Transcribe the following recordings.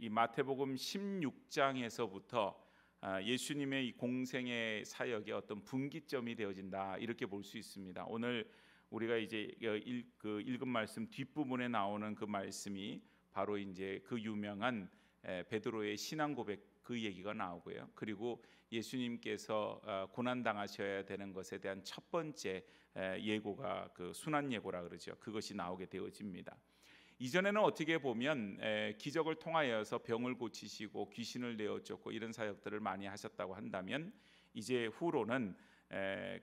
이 마태복음 16장에서부터 예수님의 이 공생의 사역의 어떤 분기점이 되어진다 이렇게 볼 수 있습니다. 오늘 우리가 이제 읽은 말씀 뒷부분에 나오는 그 말씀이 바로 이제 그 유명한 베드로의 신앙 고백 그 얘기가 나오고요. 그리고 예수님께서 고난 당하셔야 되는 것에 대한 첫 번째 예고가 그 순환 예고라 그러죠. 그것이 나오게 되어집니다. 이전에는 어떻게 보면 기적을 통하여서 병을 고치시고 귀신을 내어쫓고 이런 사역들을 많이 하셨다고 한다면, 이제 후로는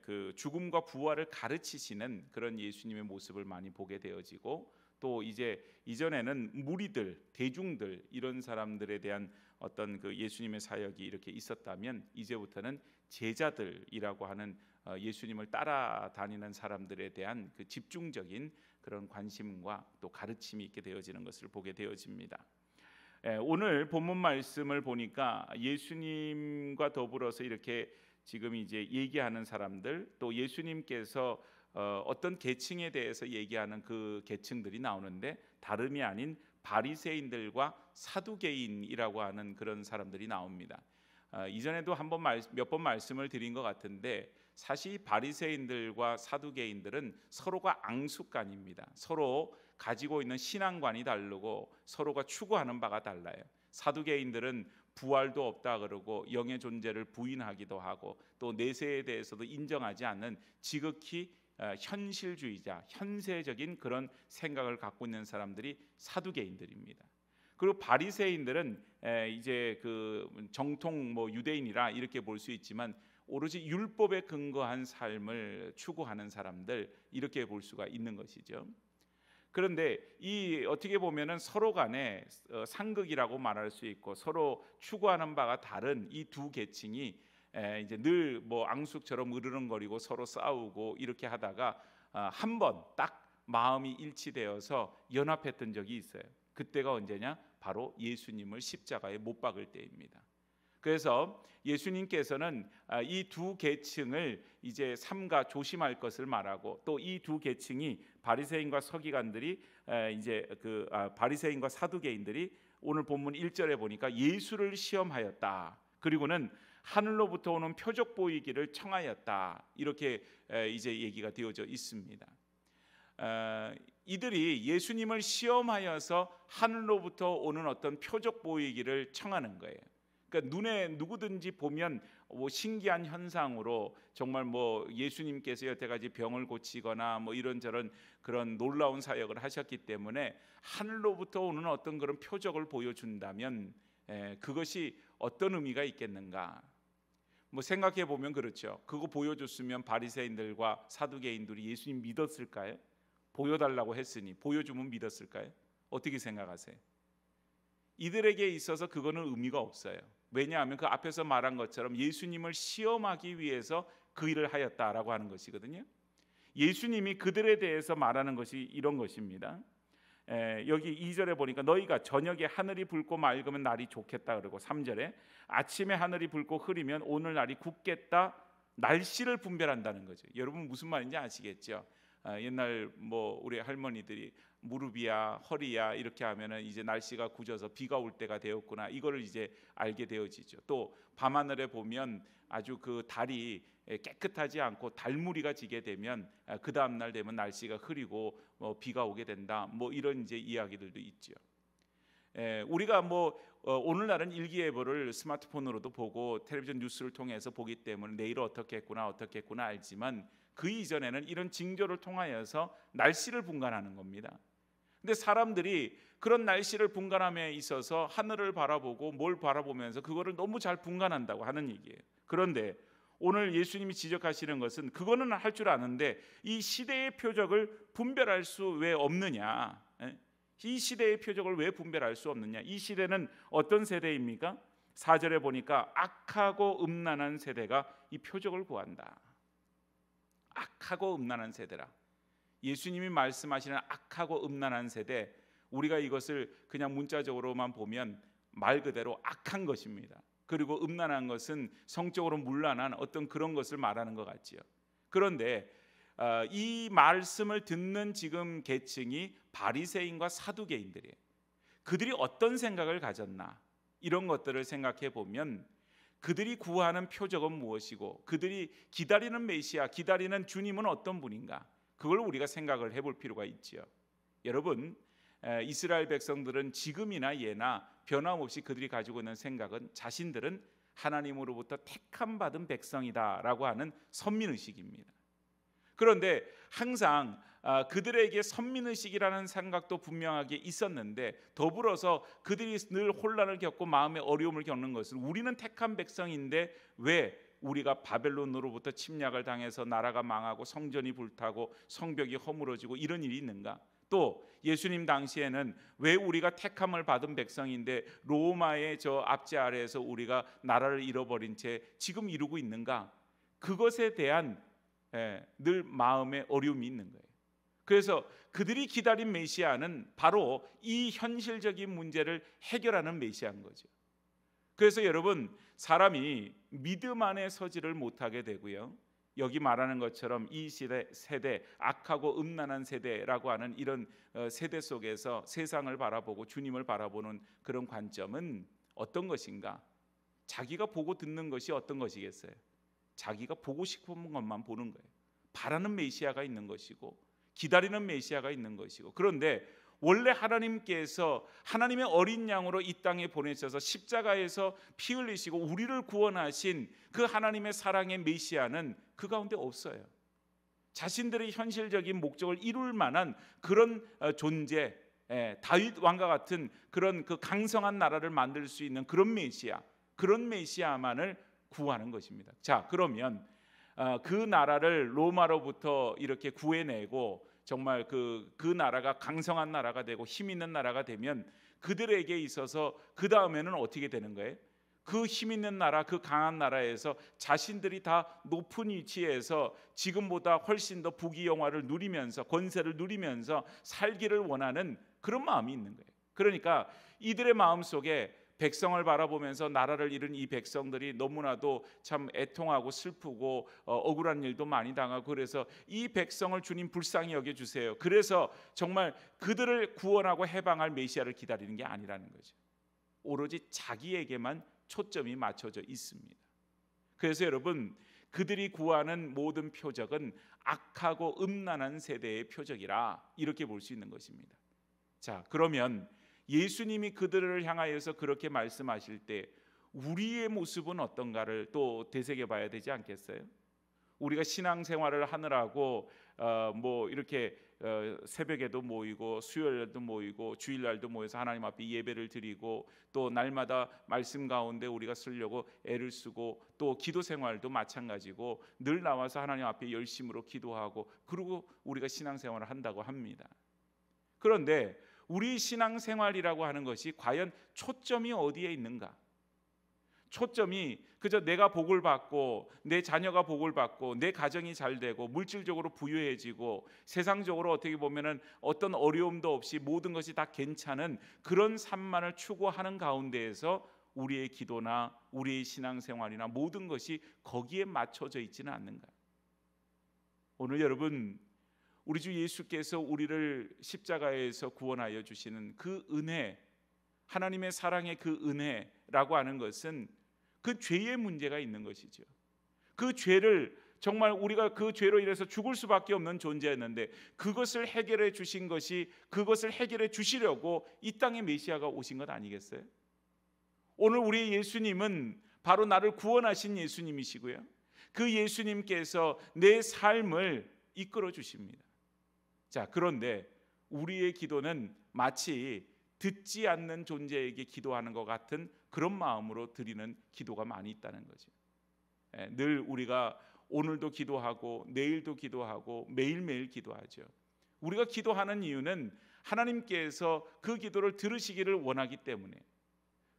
그 죽음과 부활을 가르치시는 그런 예수님의 모습을 많이 보게 되어지고, 또 이제 이전에는 무리들, 대중들 이런 사람들에 대한 어떤 그 예수님의 사역이 이렇게 있었다면, 이제부터는 제자들이라고 하는 예수님을 따라다니는 사람들에 대한 그 집중적인 그런 관심과 또 가르침이 있게 되어지는 것을 보게 되어집니다. 오늘 본문 말씀을 보니까 예수님과 더불어서 이렇게 지금 이제 얘기하는 사람들, 또 예수님께서 어떤 계층에 대해서 얘기하는 그 계층들이 나오는데, 다름이 아닌 바리새인들과 사두개인이라고 하는 그런 사람들이 나옵니다. 이전에도 몇 번 말씀을 드린 것 같은데, 사실 바리새인들과 사두개인들은 서로가 앙숙간입니다. 서로 가지고 있는 신앙관이 다르고 서로가 추구하는 바가 달라요. 사두개인들은 부활도 없다 그러고 영의 존재를 부인하기도 하고, 또 내세에 대해서도 인정하지 않는 지극히 현실주의자, 현세적인 그런 생각을 갖고 있는 사람들이 사두개인들입니다. 그리고 바리새인들은 이제 그 정통 유대인이라 이렇게 볼 수 있지만, 오로지 율법에 근거한 삶을 추구하는 사람들, 이렇게 볼 수가 있는 것이죠. 그런데 이 어떻게 보면은 서로 간에 상극이라고 말할 수 있고, 서로 추구하는 바가 다른 이 두 계층이 이제 늘 앙숙처럼 으르렁거리고 서로 싸우고 이렇게 하다가 한 번 딱 마음이 일치되어서 연합했던 적이 있어요. 그때가 언제냐? 바로 예수님을 십자가에 못 박을 때입니다. 그래서 예수님께서는 이 두 계층을 이제 삼가 조심할 것을 말하고, 또 이 두 계층이 바리새인과 서기관들이 이제 바리새인과 사두개인들이 오늘 본문 1절에 보니까 예수를 시험하였다. 그리고는 하늘로부터 오는 표적 보이기를 청하였다. 이렇게 이제 얘기가 되어져 있습니다. 이들이 예수님을 시험하여서 하늘로부터 오는 어떤 표적 보이기를 청하는 거예요. 그러니까 눈에 누구든지 보면 신기한 현상으로 정말 예수님께서 여태까지 병을 고치거나 이런저런 그런 놀라운 사역을 하셨기 때문에 하늘로부터 오는 어떤 그런 표적을 보여준다면 그것이 어떤 의미가 있겠는가? 생각해 보면 그렇죠. 그거 보여줬으면 바리새인들과 사두개인들이 예수님 믿었을까요? 보여달라고 했으니 보여주면 믿었을까요? 어떻게 생각하세요? 이들에게 있어서 그거는 의미가 없어요. 왜냐하면 그 앞에서 말한 것처럼 예수님을 시험하기 위해서 그 일을 하였다라고 하는 것이거든요. 예수님이 그들에 대해서 말하는 것이 이런 것입니다. 여기 2절에 보니까 너희가 저녁에 하늘이 붉고 맑으면 날이 좋겠다 그러고, 3절에 아침에 하늘이 붉고 흐리면 오늘 날이 굳겠다, 날씨를 분별한다는 거죠. 여러분 무슨 말인지 아시겠죠? 옛날 우리 할머니들이 무릎이야 허리야 이렇게 하면은 이제 날씨가 굳어서 비가 올 때가 되었구나, 이거를 이제 알게 되어지죠. 또 밤하늘에 보면 아주 그 달이 깨끗하지 않고 달무리가 지게 되면 그 다음 날 되면 날씨가 흐리고 비가 오게 된다, 이런 이제 이야기들도 있죠. 우리가 오늘날은 일기예보를 스마트폰으로도 보고 텔레비전 뉴스를 통해서 보기 때문에 내일 어떻겠구나 알지만, 그 이전에는 이런 징조를 통하여서 날씨를 분간하는 겁니다. 근데 사람들이 그런 날씨를 분간함에 있어서 하늘을 바라보고 뭘 바라보면서 그거를 너무 잘 분간한다고 하는 얘기예요. 그런데 오늘 예수님이 지적하시는 것은 그거는 할 줄 아는데 이 시대의 표적을 분별할 수 왜 없느냐? 이 시대의 표적을 왜 분별할 수 없느냐? 이 시대는 어떤 세대입니까? 4절에 보니까 악하고 음란한 세대가 이 표적을 구한다. 악하고 음란한 세대라. 예수님이 말씀하시는 악하고 음란한 세대, 우리가 이것을 그냥 문자적으로만 보면 말 그대로 악한 것입니다. 그리고 음란한 것은 성적으로 문란한 어떤 그런 것을 말하는 것 같지요. 그런데 이 말씀을 듣는 지금 계층이 바리새인과 사두개인들이에요. 그들이 어떤 생각을 가졌나, 이런 것들을 생각해 보면 그들이 구하는 표적은 무엇이고 그들이 기다리는 메시아, 기다리는 주님은 어떤 분인가, 그걸 우리가 생각을 해볼 필요가 있지요. 여러분, 이스라엘 백성들은 지금이나 예나 변함없이 그들이 가지고 있는 생각은 자신들은 하나님으로부터 택함 받은 백성이다라고 하는 선민의식입니다. 그런데 항상 그들에게 선민의식이라는 생각도 분명하게 있었는데, 더불어서 그들이 늘 혼란을 겪고 마음의 어려움을 겪는 것은, 우리는 택한 백성인데 왜 우리가 바벨론으로부터 침략을 당해서 나라가 망하고 성전이 불타고 성벽이 허물어지고 이런 일이 있는가? 또 예수님 당시에는 왜 우리가 택함을 받은 백성인데 로마의 저 압제 아래에서 우리가 나라를 잃어버린 채 지금 이루고 있는가? 그것에 대한 늘 마음의 어려움이 있는 거예요. 그래서 그들이 기다린 메시아는 바로 이 현실적인 문제를 해결하는 메시아인 거죠. 그래서 여러분, 사람이 믿음 안에 서지를 못하게 되고요, 여기 말하는 것처럼 이 세대 악하고 음란한 세대라고 하는 이런 세대 속에서 세상을 바라보고 주님을 바라보는 그런 관점은 어떤 것인가? 자기가 보고 듣는 것이 어떤 것이겠어요? 자기가 보고 싶은 것만 보는 거예요. 바라는 메시아가 있는 것이고 기다리는 메시아가 있는 것이고, 그런데 원래 하나님께서 하나님의 어린 양으로 이 땅에 보내셔서 십자가에서 피 흘리시고 우리를 구원하신 그 하나님의 사랑의 메시아는 그 가운데 없어요. 자신들의 현실적인 목적을 이룰 만한 그런 존재, 다윗 왕과 같은 그런 그 강성한 나라를 만들 수 있는 그런 메시아, 그런 메시아만을 구하는 것입니다. 자, 그러면 그 나라를 로마로부터 이렇게 구해내고 정말 그 나라가 강성한 나라가 되고 힘 있는 나라가 되면 그들에게 있어서 그 다음에는 어떻게 되는 거예요? 그 힘 있는 나라, 그 강한 나라에서 자신들이 다 높은 위치에서 지금보다 훨씬 더 부귀영화를 누리면서 권세를 누리면서 살기를 원하는 그런 마음이 있는 거예요. 그러니까 이들의 마음속에 백성을 바라보면서 나라를 잃은 이 백성들이 너무나도 참 애통하고 슬프고 억울한 일도 많이 당하고, 그래서 이 백성을 주님 불쌍히 여겨주세요. 그래서 정말 그들을 구원하고 해방할 메시아를 기다리는 게 아니라는 거죠. 오로지 자기에게만 초점이 맞춰져 있습니다. 그래서 여러분, 그들이 구하는 모든 표적은 악하고 음란한 세대의 표적이라 이렇게 볼 수 있는 것입니다. 자, 그러면 예수님이 그들을 향하여서 그렇게 말씀하실 때 우리의 모습은 어떤가를 또 되새겨 봐야 되지 않겠어요? 우리가 신앙생활을 하느라고 뭐 이렇게 새벽에도 모이고 수요일에도 모이고 주일날도 모여서 하나님 앞에 예배를 드리고 또 날마다 말씀 가운데 우리가 쓰려고 애를 쓰고 또 기도 생활도 마찬가지고 늘 나와서 하나님 앞에 열심으로 기도하고 그리고 우리가 신앙생활을 한다고 합니다. 그런데 우리 신앙생활이라고 하는 것이 과연 초점이 어디에 있는가? 초점이 그저 내가 복을 받고 내 자녀가 복을 받고 내 가정이 잘 되고 물질적으로 부유해지고 세상적으로 어떻게 보면은 어떤 어려움도 없이 모든 것이 다 괜찮은 그런 삶만을 추구하는 가운데에서 우리의 기도나 우리의 신앙생활이나 모든 것이 거기에 맞춰져 있지는 않는가? 오늘 여러분, 우리 주 예수께서 우리를 십자가에서 구원하여 주시는 그 은혜, 하나님의 사랑의 그 은혜라고 하는 것은 그 죄의 문제가 있는 것이죠. 그 죄를 정말 우리가 그 죄로 인해서 죽을 수밖에 없는 존재였는데 그것을 해결해 주신 것이, 그것을 해결해 주시려고 이 땅에 메시아가 오신 것 아니겠어요? 오늘 우리 예수님은 바로 나를 구원하신 예수님이시고요, 그 예수님께서 내 삶을 이끌어 주십니다. 자, 그런데 우리의 기도는 마치 듣지 않는 존재에게 기도하는 것 같은 그런 마음으로 드리는 기도가 많이 있다는 거죠. 늘 우리가 오늘도 기도하고 내일도 기도하고 매일매일 기도하죠. 우리가 기도하는 이유는 하나님께서 그 기도를 들으시기를 원하기 때문에.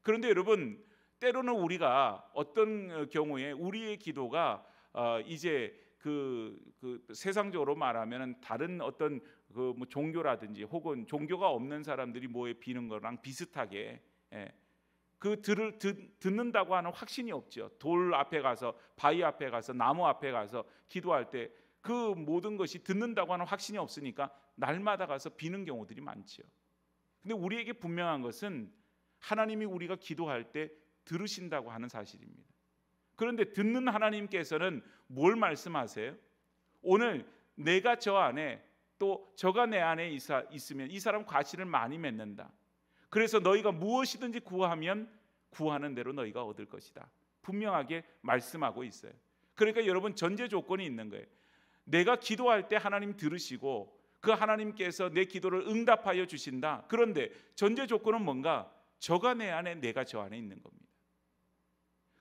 그런데 여러분, 때로는 우리가 어떤 경우에 우리의 기도가 이제 그 세상적으로 말하면 다른 어떤 그 뭐 종교라든지 혹은 종교가 없는 사람들이 뭐에 비는 거랑 비슷하게 듣는다고 하는 확신이 없죠. 돌 앞에 가서, 바위 앞에 가서, 나무 앞에 가서 기도할 때 그 모든 것이 듣는다고 하는 확신이 없으니까 날마다 가서 비는 경우들이 많죠. 근데 우리에게 분명한 것은 하나님이 우리가 기도할 때 들으신다고 하는 사실입니다. 그런데 듣는 하나님께서는 뭘 말씀하세요? 오늘 내가 저 안에 또 저가 내 안에 있으면 이 사람 과실을 많이 맺는다. 그래서 너희가 무엇이든지 구하면 구하는 대로 너희가 얻을 것이다. 분명하게 말씀하고 있어요. 그러니까 여러분, 전제 조건이 있는 거예요. 내가 기도할 때 하나님 들으시고 그 하나님께서 내 기도를 응답하여 주신다. 그런데 전제 조건은 뭔가? 저가 내 안에, 내가 저 안에 있는 겁니다.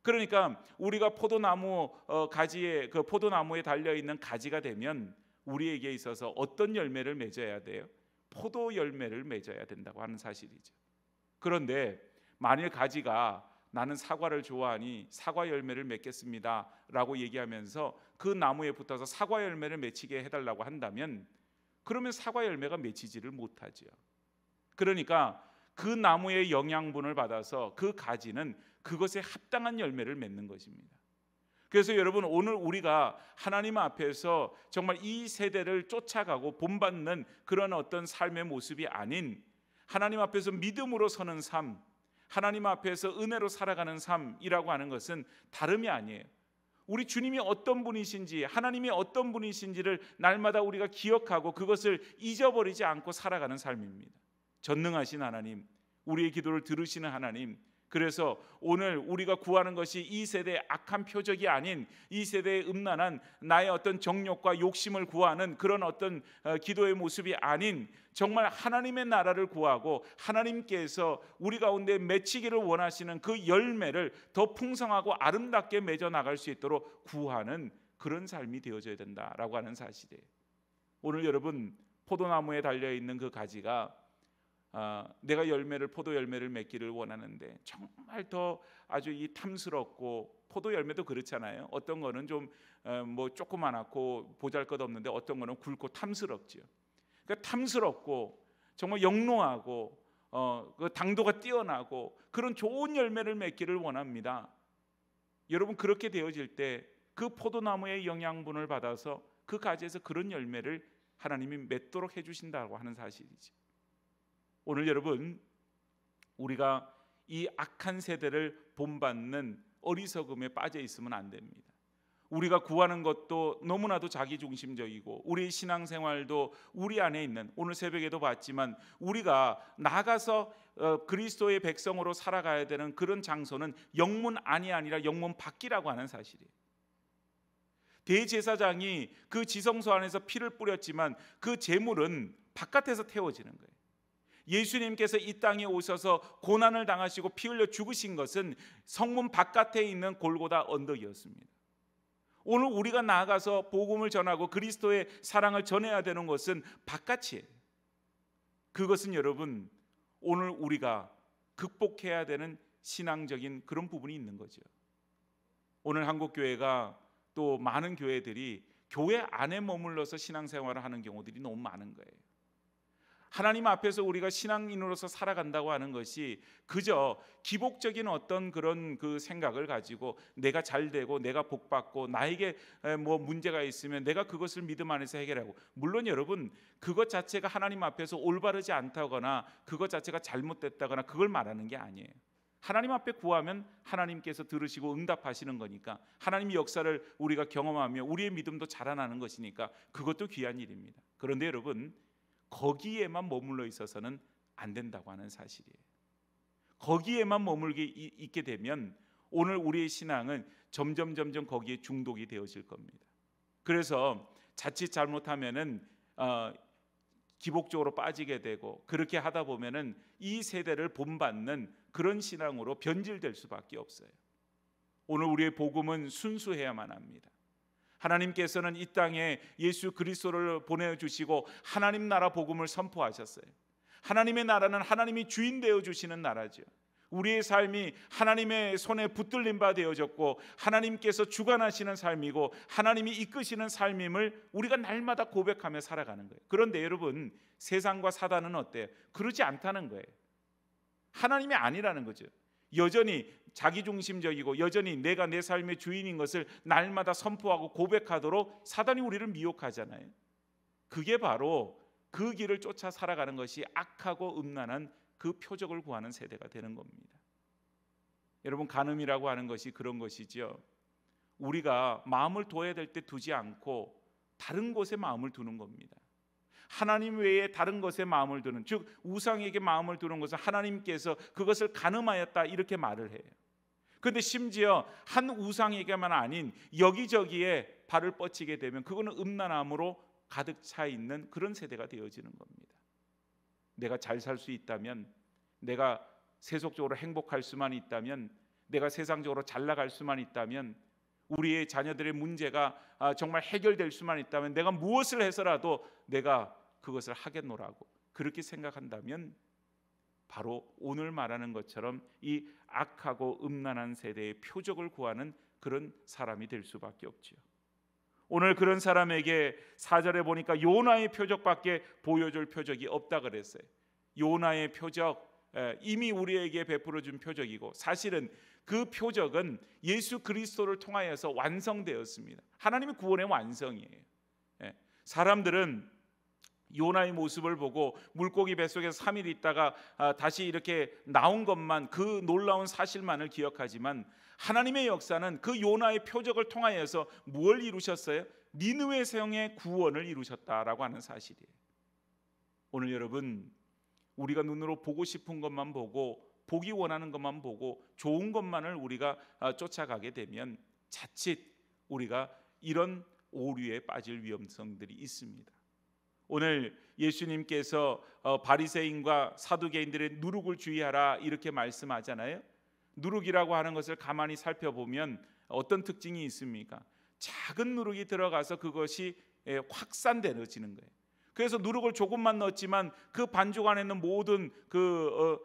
그러니까 우리가 포도나무 가지에, 그 포도나무에 달려 있는 가지가 되면 우리에게 있어서 어떤 열매를 맺어야 돼요? 포도 열매를 맺어야 된다고 하는 사실이죠. 그런데 만일 가지가 나는 사과를 좋아하니 사과 열매를 맺겠습니다 라고 얘기하면서 그 나무에 붙어서 사과 열매를 맺히게 해달라고 한다면 그러면 사과 열매가 맺히지를 못하죠. 그러니까 그 나무의 영양분을 받아서 그 가지는 그것에 합당한 열매를 맺는 것입니다. 그래서 여러분, 오늘 우리가 하나님 앞에서 정말 이 세대를 쫓아가고 본받는 그런 어떤 삶의 모습이 아닌 하나님 앞에서 믿음으로 서는 삶, 하나님 앞에서 은혜로 살아가는 삶이라고 하는 것은 다름이 아니에요. 우리 주님이 어떤 분이신지, 하나님이 어떤 분이신지를 날마다 우리가 기억하고 그것을 잊어버리지 않고 살아가는 삶입니다. 전능하신 하나님, 우리의 기도를 들으시는 하나님, 그래서 오늘 우리가 구하는 것이 이 세대의 악한 표적이 아닌 이 세대의 음란한 나의 어떤 정욕과 욕심을 구하는 그런 어떤 기도의 모습이 아닌 정말 하나님의 나라를 구하고 하나님께서 우리 가운데 맺히기를 원하시는 그 열매를 더 풍성하고 아름답게 맺어 나갈 수 있도록 구하는 그런 삶이 되어져야 된다라고 하는 사실이에요. 오늘 여러분, 포도나무에 달려있는 그 가지가 내가 포도 열매를 맺기를 원하는데 정말 더 아주 이 탐스럽고, 포도 열매도 그렇잖아요. 어떤 거는 좀 뭐 조그만하고 보잘것없는데 어떤 거는 굵고 탐스럽죠. 그러니까 탐스럽고 정말 영롱하고 그 당도가 뛰어나고 그런 좋은 열매를 맺기를 원합니다. 여러분, 그렇게 되어질 때 그 포도나무의 영양분을 받아서 그 가지에서 그런 열매를 하나님이 맺도록 해주신다고 하는 사실이죠. 오늘 여러분, 우리가 이 악한 세대를 본받는 어리석음에 빠져 있으면 안 됩니다. 우리가 구하는 것도 너무나도 자기중심적이고 우리 신앙생활도 우리 안에 있는, 오늘 새벽에도 봤지만 우리가 나가서 그리스도의 백성으로 살아가야 되는 그런 장소는 영문 안이 아니라 영문 밖이라고 하는 사실이에요. 대제사장이 그 지성소 안에서 피를 뿌렸지만 그 제물은 바깥에서 태워지는 거예요. 예수님께서 이 땅에 오셔서 고난을 당하시고 피 흘려 죽으신 것은 성문 바깥에 있는 골고다 언덕이었습니다. 오늘 우리가 나아가서 복음을 전하고 그리스도의 사랑을 전해야 되는 것은 바깥이에요. 그것은 여러분, 오늘 우리가 극복해야 되는 신앙적인 그런 부분이 있는 거죠. 오늘 한국교회가 또 많은 교회들이 교회 안에 머물러서 신앙생활을 하는 경우들이 너무 많은 거예요. 하나님 앞에서 우리가 신앙인으로서 살아간다고 하는 것이 그저 기복적인 어떤 그런 그 생각을 가지고 내가 잘 되고 내가 복받고 나에게 뭐 문제가 있으면 내가 그것을 믿음 안에서 해결하고, 물론 여러분, 그것 자체가 하나님 앞에서 올바르지 않다거나 그것 자체가 잘못됐다거나 그걸 말하는 게 아니에요. 하나님 앞에 구하면 하나님께서 들으시고 응답하시는 거니까, 하나님의 역사를 우리가 경험하며 우리의 믿음도 자라나는 것이니까 그것도 귀한 일입니다. 그런데 여러분, 거기에만 머물러 있어서는 안 된다고 하는 사실이에요. 거기에만 머물게 있게 되면 오늘 우리의 신앙은 점점 거기에 중독이 되어질 겁니다. 그래서 자칫 잘못하면은 기복적으로 빠지게 되고, 그렇게 하다 보면은 이 세대를 본받는 그런 신앙으로 변질될 수밖에 없어요. 오늘 우리의 복음은 순수해야만 합니다. 하나님께서는 이 땅에 예수 그리스도를 보내주시고 하나님 나라 복음을 선포하셨어요. 하나님의 나라는 하나님이 주인 되어 주시는 나라죠. 우리의 삶이 하나님의 손에 붙들린 바 되어졌고 하나님께서 주관하시는 삶이고 하나님이 이끄시는 삶임을 우리가 날마다 고백하며 살아가는 거예요. 그런데 여러분, 세상과 사단은 어때요? 그러지 않다는 거예요. 하나님이 아니라는 거죠. 여전히 자기중심적이고 여전히 내가 내 삶의 주인인 것을 날마다 선포하고 고백하도록 사단이 우리를 미혹하잖아요. 그게 바로 그 길을 쫓아 살아가는 것이 악하고 음란한 그 표적을 구하는 세대가 되는 겁니다. 여러분, 간음이라고 하는 것이 그런 것이죠. 우리가 마음을 둬야 될 때 두지 않고 다른 곳에 마음을 두는 겁니다. 하나님 외에 다른 것에 마음을 두는, 즉 우상에게 마음을 두는 것은 하나님께서 그것을 간음하였다 이렇게 말을 해요. 그런데 심지어 한 우상에게만 아닌 여기저기에 발을 뻗치게 되면 그거는 음란함으로 가득 차 있는 그런 세대가 되어지는 겁니다. 내가 잘 살 수 있다면, 내가 세속적으로 행복할 수만 있다면, 내가 세상적으로 잘 나갈 수만 있다면, 우리의 자녀들의 문제가 정말 해결될 수만 있다면 내가 무엇을 해서라도 내가 그것을 하겠노라고 그렇게 생각한다면 바로 오늘 말하는 것처럼 이 악하고 음란한 세대의 표적을 구하는 그런 사람이 될 수밖에 없죠. 오늘 그런 사람에게 4절에 보니까 요나의 표적밖에 보여줄 표적이 없다 그랬어요. 요나의 표적, 이미 우리에게 베풀어 준 표적이고, 사실은 그 표적은 예수 그리스도를 통하여서 완성되었습니다. 하나님의 구원의 완성이에요. 사람들은 요나의 모습을 보고 물고기 뱃속에서 3일 있다가 다시 이렇게 나온 것만, 그 놀라운 사실만을 기억하지만 하나님의 역사는 그 요나의 표적을 통하여서 무엇을 이루셨어요? 니느웨 성의 구원을 이루셨다라고 하는 사실이에요. 오늘 여러분, 우리가 눈으로 보고 싶은 것만 보고, 보기 원하는 것만 보고, 좋은 것만을 우리가 쫓아가게 되면 자칫 우리가 이런 오류에 빠질 위험성들이 있습니다. 오늘 예수님께서 바리새인과 사두개인들의 누룩을 주의하라 이렇게 말씀하잖아요. 누룩이라고 하는 것을 가만히 살펴보면 어떤 특징이 있습니까? 작은 누룩이 들어가서 그것이 확산되어지는 거예요. 그래서 누룩을 조금만 넣었지만 그 반죽 안에 있는 모든 그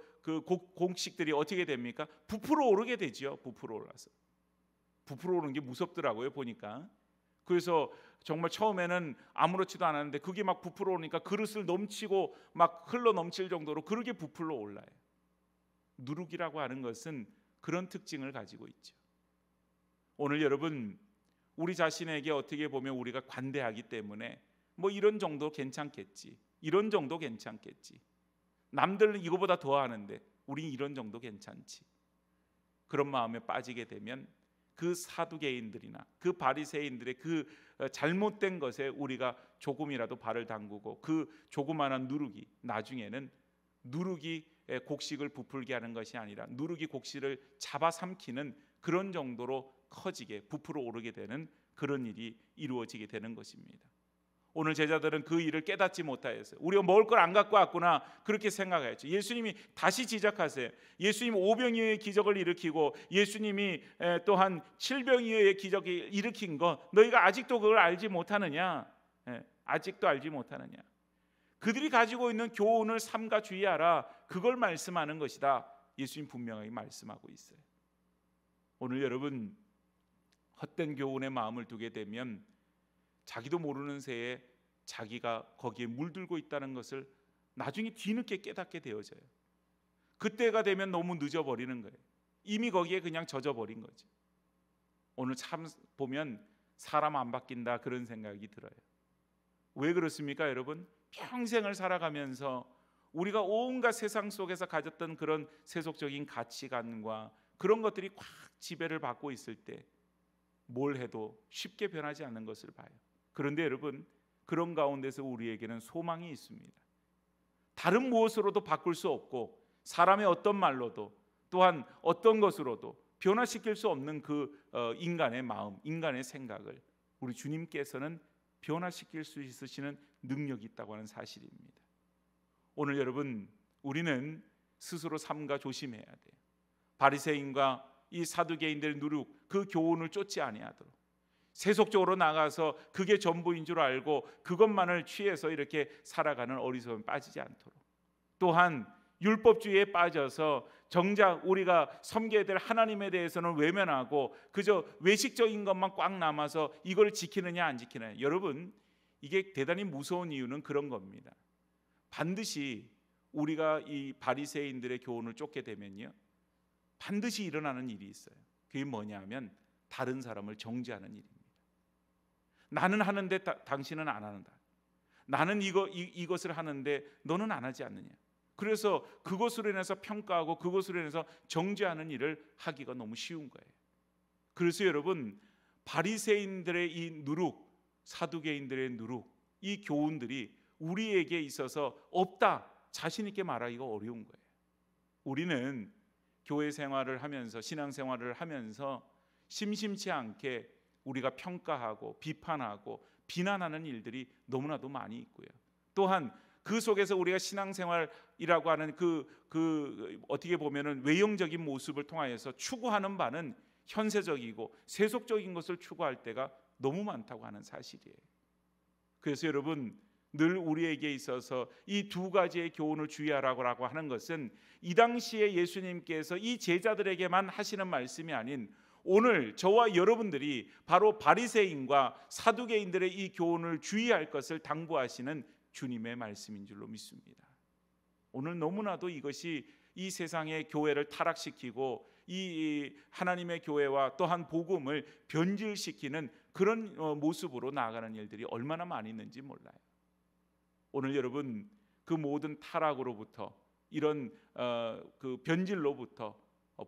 공식들이 어떻게 됩니까? 부풀어 오르게 되죠. 부풀어 올라서. 부풀어 오르는 게 무섭더라고요, 보니까. 그래서 정말 처음에는 아무렇지도 않았는데 그게 막 부풀어 오니까 그릇을 넘치고 막 흘러 넘칠 정도로 그렇게 부풀어 올라요. 누룩이라고 하는 것은 그런 특징을 가지고 있죠. 오늘 여러분, 우리 자신에게 어떻게 보면 우리가 관대하기 때문에 뭐 이런 정도 괜찮겠지, 이런 정도 괜찮겠지, 남들은 이거보다 더 하는데 우린 이런 정도 괜찮지, 그런 마음에 빠지게 되면 그 사두개인들이나 그 바리새인들의 그 잘못된 것에 우리가 조금이라도 발을 담그고 그 조그마한 누룩이 나중에는 누룩이 곡식을 부풀게 하는 것이 아니라 누룩이 곡식을 잡아삼키는 그런 정도로 커지게 부풀어 오르게 되는 그런 일이 이루어지게 되는 것입니다. 오늘 제자들은 그 일을 깨닫지 못하였어요. 우리가 먹을 걸 안 갖고 왔구나 그렇게 생각했죠. 예수님이 다시 지적하세요. 예수님 5병이어의 기적을 일으키고 예수님이 또한 7병이어의 기적을 일으킨 거 너희가 아직도 그걸 알지 못하느냐? 아직도 알지 못하느냐? 그들이 가지고 있는 교훈을 삼가 주의하라, 그걸 말씀하는 것이다. 예수님 분명하게 말씀하고 있어요. 오늘 여러분, 헛된 교훈에 마음을 두게 되면 자기도 모르는 새에 자기가 거기에 물들고 있다는 것을 나중에 뒤늦게 깨닫게 되어져요. 그때가 되면 너무 늦어버리는 거예요. 이미 거기에 그냥 젖어버린 거죠. 오늘 참 보면 사람 안 바뀐다 그런 생각이 들어요. 왜 그렇습니까, 여러분? 평생을 살아가면서 우리가 온갖 세상 속에서 가졌던 그런 세속적인 가치관과 그런 것들이 꽉 지배를 받고 있을 때 뭘 해도 쉽게 변하지 않는 것을 봐요. 그런데 여러분, 그런 가운데서 우리에게는 소망이 있습니다. 다른 무엇으로도 바꿀 수 없고 사람의 어떤 말로도 또한 어떤 것으로도 변화시킬 수 없는 그 인간의 마음, 인간의 생각을 우리 주님께서는 변화시킬 수 있으시는 능력이 있다고 하는 사실입니다. 오늘 여러분, 우리는 스스로 삼가 조심해야 돼요. 바리새인과 이 사두개인들의 누룩, 그 교훈을 쫓지 아니하도록, 세속적으로 나가서 그게 전부인 줄 알고 그것만을 취해서 이렇게 살아가는 어리석음에 빠지지 않도록, 또한 율법주의에 빠져서 정작 우리가 섬겨야 될 하나님에 대해서는 외면하고 그저 외식적인 것만 꽉 남아서 이걸 지키느냐 안 지키느냐. 여러분, 이게 대단히 무서운 이유는 그런 겁니다. 반드시 우리가 이 바리새인들의 교훈을 쫓게 되면요, 반드시 일어나는 일이 있어요. 그게 뭐냐면 다른 사람을 정죄하는 일입니다. 나는 하는데 당신은 안 한다. 나는 이것을 하는데 너는 안 하지 않느냐. 그래서 그것으로 인해서 평가하고 그것으로 인해서 정죄하는 일을 하기가 너무 쉬운 거예요. 그래서 여러분, 바리새인들의 이 누룩, 사두개인들의 누룩, 이 교훈들이 우리에게 있어서 없다, 자신 있게 말하기가 어려운 거예요. 우리는 교회 생활을 하면서, 신앙 생활을 하면서 심심치 않게 우리가 평가하고 비판하고 비난하는 일들이 너무나도 많이 있고요. 또한 그 속에서 우리가 신앙생활이라고 하는 그 어떻게 보면은 외형적인 모습을 통하여서 추구하는 바는 현세적이고 세속적인 것을 추구할 때가 너무 많다고 하는 사실이에요. 그래서 여러분, 늘 우리에게 있어서 이 두 가지의 교훈을 주의하라고 하는 것은 이 당시에 예수님께서 이 제자들에게만 하시는 말씀이 아닌 오늘 저와 여러분들이 바로 바리새인과 사두개인들의 이 교훈을 주의할 것을 당부하시는 주님의 말씀인 줄로 믿습니다. 오늘 너무나도 이것이 이 세상의 교회를 타락시키고 이 하나님의 교회와 또한 복음을 변질시키는 그런 모습으로 나아가는 일들이 얼마나 많이 있는지 몰라요. 오늘 여러분, 그 모든 타락으로부터, 이런 그 변질로부터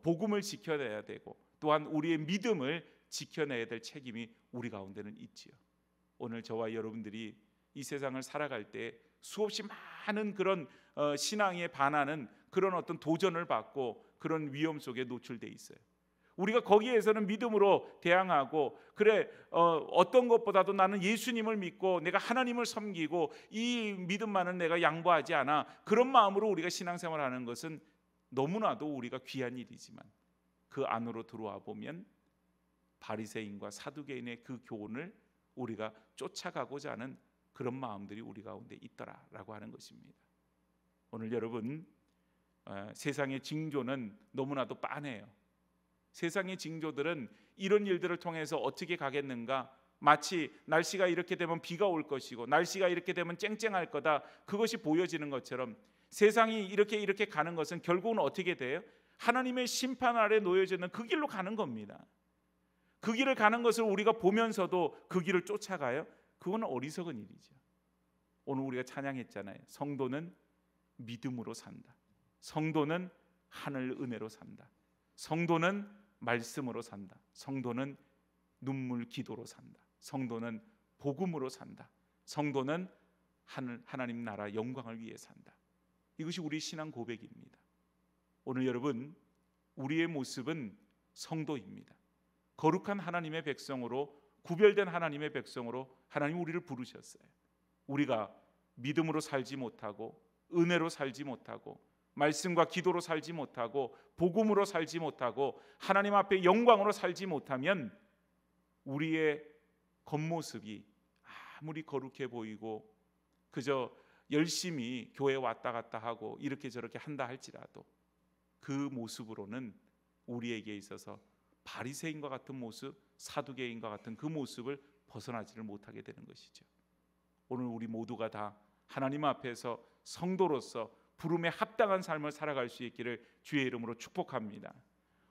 복음을 지켜내야 되고 또한 우리의 믿음을 지켜내야 될 책임이 우리 가운데는 있지요. 오늘 저와 여러분들이 이 세상을 살아갈 때 수없이 많은 그런 신앙에 반하는 그런 어떤 도전을 받고 그런 위험 속에 노출돼 있어요. 우리가 거기에서는 믿음으로 대항하고, 그래 어떤 것보다도 나는 예수님을 믿고 내가 하나님을 섬기고 이 믿음만은 내가 양보하지 않아, 그런 마음으로 우리가 신앙생활하는 것은 너무나도 우리가 귀한 일이지만 그 안으로 들어와 보면 바리새인과 사두개인의 그 교훈을 우리가 쫓아가고자 하는 그런 마음들이 우리 가운데 있더라라고 하는 것입니다. 오늘 여러분, 세상의 징조는 너무나도 빤해요. 세상의 징조들은 이런 일들을 통해서 어떻게 가겠는가, 마치 날씨가 이렇게 되면 비가 올 것이고 날씨가 이렇게 되면 쨍쨍할 거다, 그것이 보여지는 것처럼 세상이 이렇게 가는 것은 결국은 어떻게 돼요? 하나님의 심판 아래 놓여지는 그 길로 가는 겁니다. 그 길을 가는 것을 우리가 보면서도 그 길을 쫓아가요? 그건 어리석은 일이죠. 오늘 우리가 찬양했잖아요. 성도는 믿음으로 산다. 성도는 하늘 은혜로 산다. 성도는 말씀으로 산다. 성도는 눈물 기도로 산다. 성도는 복음으로 산다. 성도는 하나님 나라 영광을 위해 산다. 이것이 우리 신앙 고백입니다. 오늘 여러분, 우리의 모습은 성도입니다. 거룩한 하나님의 백성으로, 구별된 하나님의 백성으로 하나님 우리를 부르셨어요. 우리가 믿음으로 살지 못하고 은혜로 살지 못하고 말씀과 기도로 살지 못하고 복음으로 살지 못하고 하나님 앞에 영광으로 살지 못하면 우리의 겉모습이 아무리 거룩해 보이고 그저 열심히 교회 왔다 갔다 하고 이렇게 저렇게 한다 할지라도 그 모습으로는 우리에게 있어서 바리새인과 같은 모습, 사두개인과 같은 그 모습을 벗어나지를 못하게 되는 것이죠. 오늘 우리 모두가 다 하나님 앞에서 성도로서 부름에 합당한 삶을 살아갈 수 있기를 주의 이름으로 축복합니다.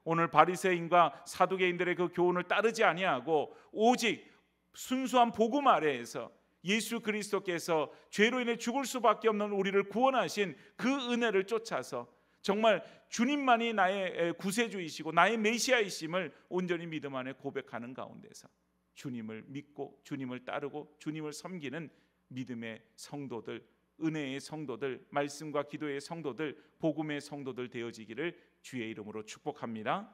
오늘 바리새인과 사두개인들의 그 교훈을 따르지 아니하고 오직 순수한 복음 아래에서 예수 그리스도께서 죄로 인해 죽을 수밖에 없는 우리를 구원하신 그 은혜를 쫓아서 정말 주님만이 나의 구세주이시고 나의 메시아이심을 온전히 믿음 안에 고백하는 가운데서 주님을 믿고 주님을 따르고 주님을 섬기는 믿음의 성도들, 은혜의 성도들, 말씀과 기도의 성도들, 복음의 성도들 되어지기를 주의 이름으로 축복합니다.